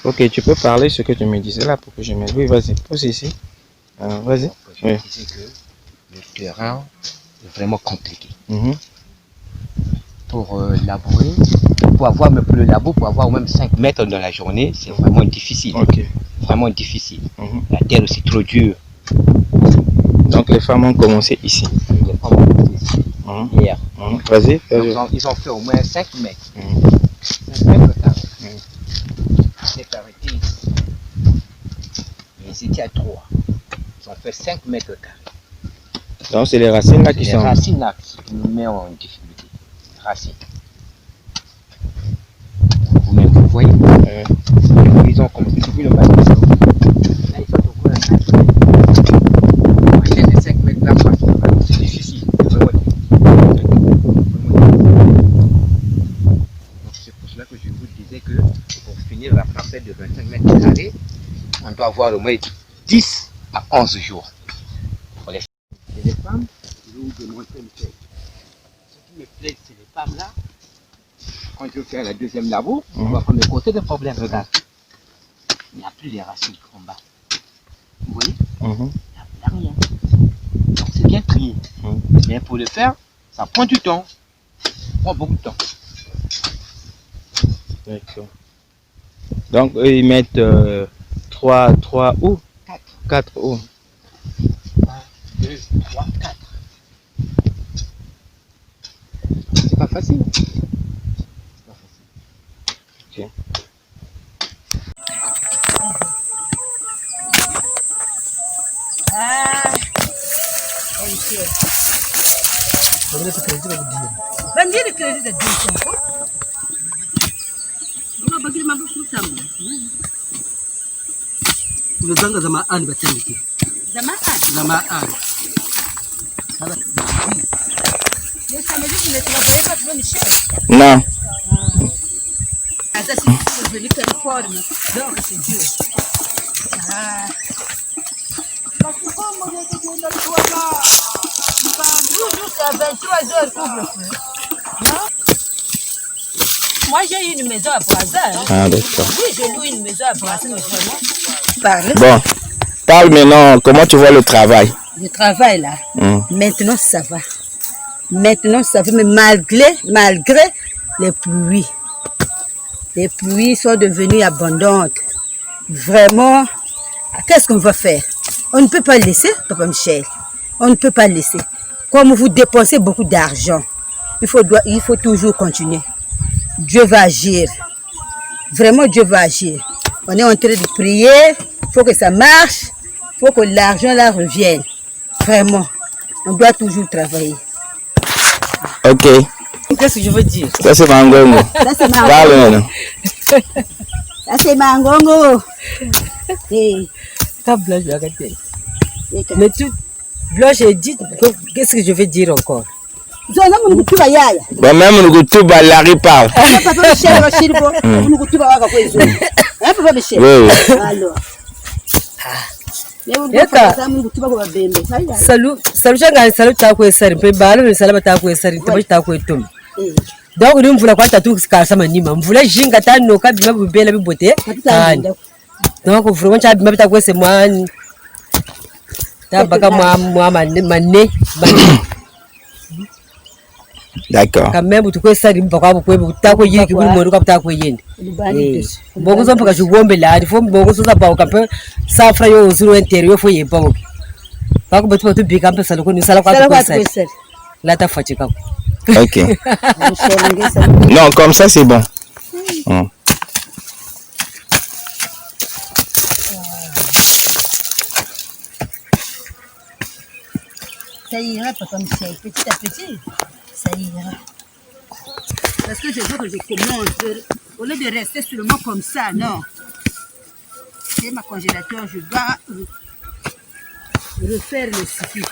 Ok, tu peux parler ce que tu me disais là pour que je me... Oui, vas-y, pose ici. Vas-y. Je me disais que le terrain est vraiment compliqué. Pour labourer, pour avoir même le labo, pour avoir même 5 mètres dans la journée, c'est vraiment difficile. Ok. Vraiment difficile. La terre aussi trop dure. Donc les femmes ont commencé ici. Les femmes ont commencé ici hier. Vas-y. Ils ont fait au moins 5 mètres. 5 mètres carrés. C'est arrêté ici. Et ici, il y a 3. Ils ont fait 5 mètres carrés. Donc c'est les racines là qui sont... Les racines là qui nous mettent en difficulté. Les racines. Vous-même, vous voyez. Ils ont commencé depuis le matin. Là, ils sont au coin de 5 mètres. Marcher les 5 mètres là, c'est difficile. C'est vraiment difficile. Donc c'est pour cela que je vous disais que pour finir la parcelle de 25 mètres carrés, on doit avoir au moins 10 à 11 jours. Pour les femmes. Et les femmes, je vais vous démontrer le fait. Ce qui me plaît, c'est les femmes là. Quand je vais faire la deuxième labo, on va prendre le côté des problèmes. Regarde. Il n'y a plus les racines en bas. Vous voyez? Il n'y a rien. Donc c'est bien trié. Mais pour le faire, ça prend du temps. Ça prend beaucoup de temps. D'accord. Donc eux ils mettent 3 ou 4 ou 1, 2, 3, 4. C'est pas facile. C'est pas facile. Ok. Bandiri crédit de 200. Zanga zamaan batandike. Zamaan. Non. Ça c'est devenu Californie. Donc c'est dur. Jusqu'à 23 heures couvre-feu. Moi j'ai eu une maison à Brazza. Ah d'accord. Oui, j'ai loué une maison à Brazza, mais vraiment. Bon, parle maintenant, comment tu vois le travail? Le travail là, maintenant ça va. Maintenant ça va, mais malgré les pluies. Les pluies sont devenues abondantes. Vraiment, qu'est-ce qu'on va faire? On ne peut pas laisser, Papa Michel. On ne peut pas laisser. Comme vous dépensez beaucoup d'argent, il faut toujours continuer. Dieu va agir. Vraiment, Dieu va agir. On est en train de prier. Il faut que ça marche. Il faut que l'argent là revienne. Vraiment, on doit toujours travailler. Ok. Qu'est-ce que je veux dire? Ça c'est Mangongo. Ça c'est Mangongo. Parle maintenant. Ça c'est Mangongo. Mais tu, là j'ai dit, qu'est-ce que je vais dire encore? Bon, même nous tout balari parle. Papa Michel, Papa Michel. Oui. Alors. Salut changa salut ta ko sari pe balo ni salama ta ko sari to ta ko tum. Donc ni mvula kwa tatu ka sama nima mvula jinga ta no ka bima bubela bibote. Donc vraiment cha bima ta ko se moi ta baka moi mané. D'accord. Quand même tu ko sari mbaka ko ta ko yiki bu mo ka ta ko yende. Bongo zo mpaka jugombe la il faut bongo so za ba ka pe safra yo zuru interieur fo ye bongo. Pas que tu big un peu ça le connais ça la quoi là t'as fatigué. Ok. Non, comme ça c'est bon. Ça ira, Papa Michel, petit à petit, ça ira. Parce que je veux que je commence, au lieu de rester seulement comme ça, non. C'est ma congélateur, je dois refaire le circuit.